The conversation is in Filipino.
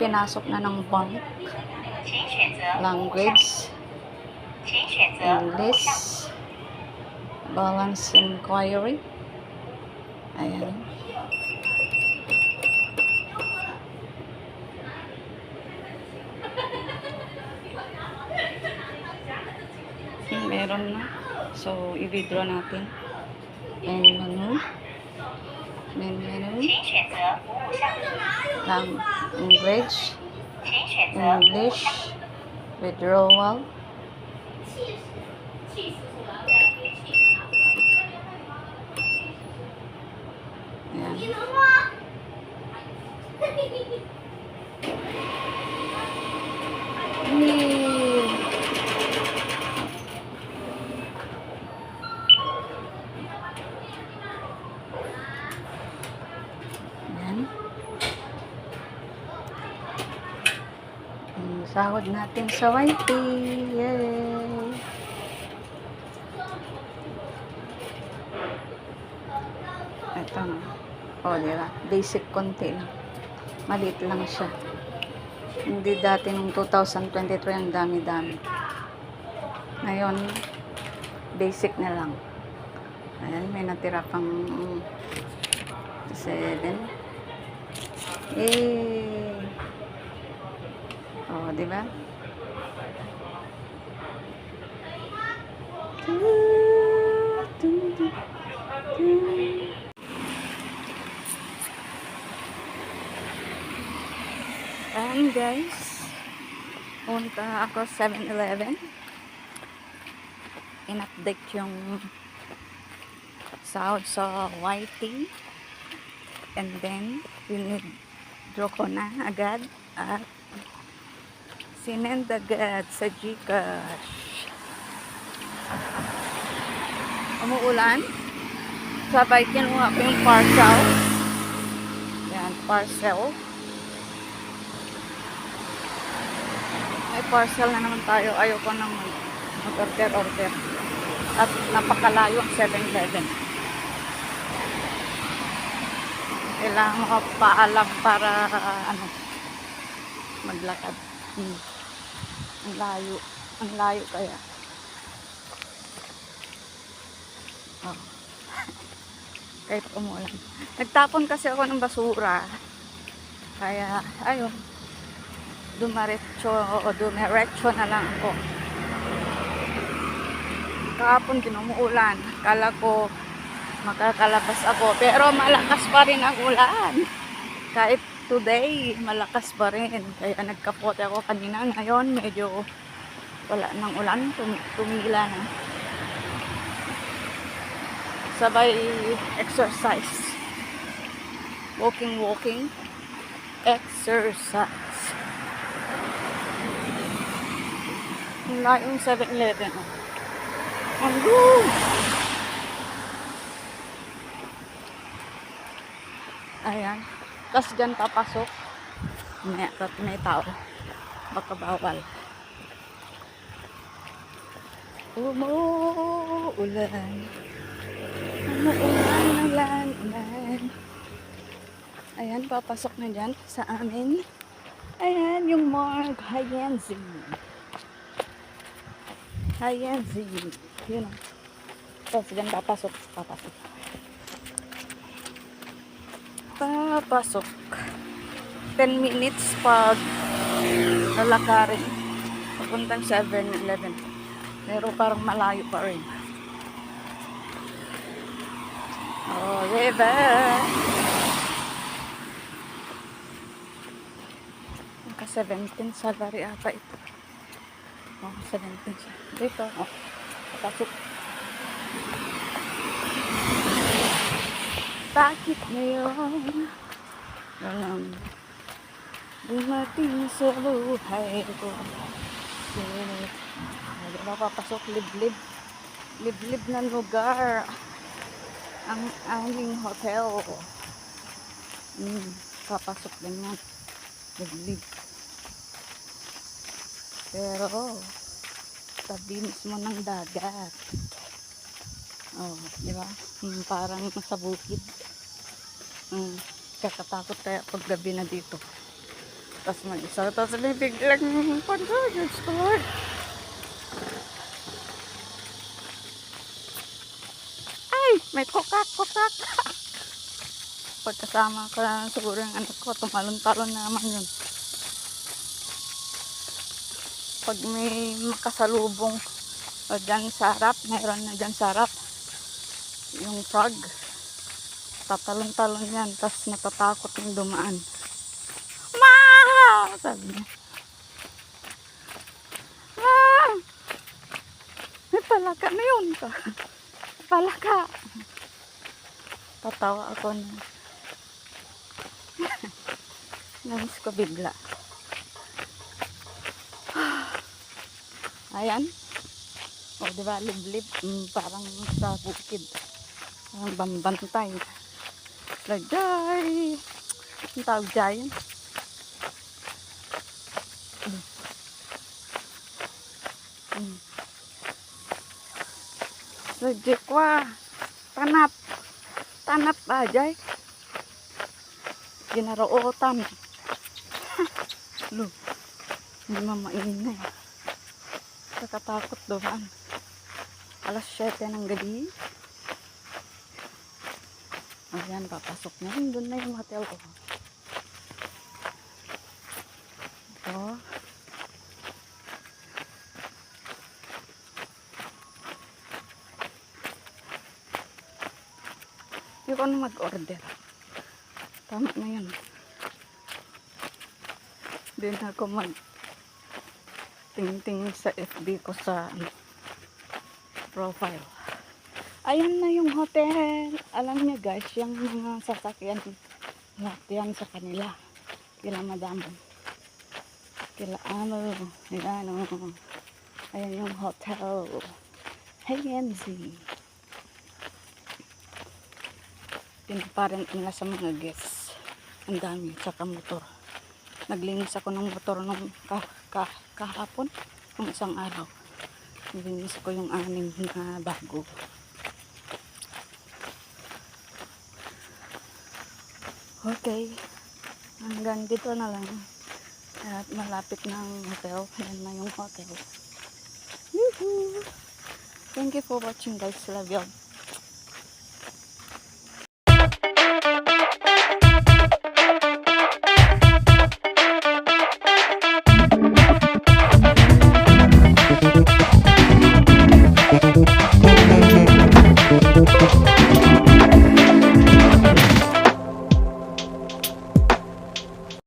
pinasok na ng bank. Language, English, balance inquiry. Ayan. Meron na. So, i-withdraw natin. And menu. Language, English, withdrawal. Ayan. Sahod natin sa YT. Yay! Ito na. O, diba? Basic konti lang. Maliit lang siya. Hindi dati nung 2023 ang dami-dami. Ngayon, basic na lang. Ayan, may natira pang 7. Eh. Oh, di ba? Ayan guys, punta ako 7-Eleven. In-update yung sahod sa YT, and then withdraw ko na agad at sinend agad sa GCash. Umuulan, sabay kinuha ko yung parcel. Yan, parcel. May parcel na naman tayo. Ayoko nang mag-order. At napakalayo ang 7-Eleven. Kailangan makapaalam para maglakad. Ang layo kaya. Oh. Kahit umulan. Nagtapon kasi ako ng basura. Kaya, ayun. Dumiretso na lang ako. Kahapon kinumuulan. Kala ko makakalabas ako. Pero malakas pa rin ang ulan. Kahit today, malakas pa rin. Kaya nagkapote ako kanina. Ngayon, medyo wala ng ulan. Tumila na. Sabay exercise. Walking. Exercise. Ang layong 7-Eleven. Ayan. Tapos dyan papasok. May tao. Baka bawal. Umuulan. Ulan. Ayan, papasok na dyan sa amin. Ayan, yung Mark Hyenzi. Yun o. Tapos dyan papasok. Papasok. 10 minutes pag lalakarin. Papuntang 7-Eleven. Pero parang malayo pa rin. Oh, diba? Naka-17 salary ata ito. Oh, 17 siya. Dito, oh. Papasok. Bakit ngayon? Dumating sa buhay ko. Hindi mapapasok, liblib na lugar ang aming hotel. Papasok din yan, liblib. Pero tabi mismo ng dagat. Oh, di ba? Parang sa bukid. Kakatakot kaya pag gabi na dito. Tapos mag-isa. Tapos bibiglang pando. Diyos ko, Lord. Ay! May kukak. Pagkasama ko na siguro yung anak ko, tumalon-talon na naman yun. Pag may makasalubong o dyan sa harap, mayroon na dyan sa harap, yung frog, tatalon-talon yan, tapos natatakot yung dumaan. Ma! Sabi niya. Ma! May palaka na yun. Palaka. Tatawa ako na. Namiss ko bigla. Ayan. O, diba, liblib. Parang sa bukid. Parang bambantay. Lagay. Ang tawag dyan. Lagay kwa. Tanap. Tanap ajay. Ginarootan. Look. Hindi mamain na eh. Kakatakot doon. Alas 7 ng gabi. Ayan, papasok na rin. Doon na yung hotel ko. Ito. Hindi ko na mag-order. Tama na yun. Hindi na ako mag-ting-ting sa FB ko sa profile. Ayan na yung hotel. Alam niyo guys, yung mga sasakyan lahat yan sa kanila. Kila madam. Kila amo. Ayan o. Ayan yung hotel. HNZ. Pinaparin nila sa mga guests. Ang dami. Tsaka motor. Naglinis ako ng motor nung kahapon. Nung isang araw. Naglinis ko yung 6 na bago. Okay. Hanggang dito na lang. At malapit na ang hotel. Yan na yung hotel. Woohoo! Thank you for watching guys. Love you.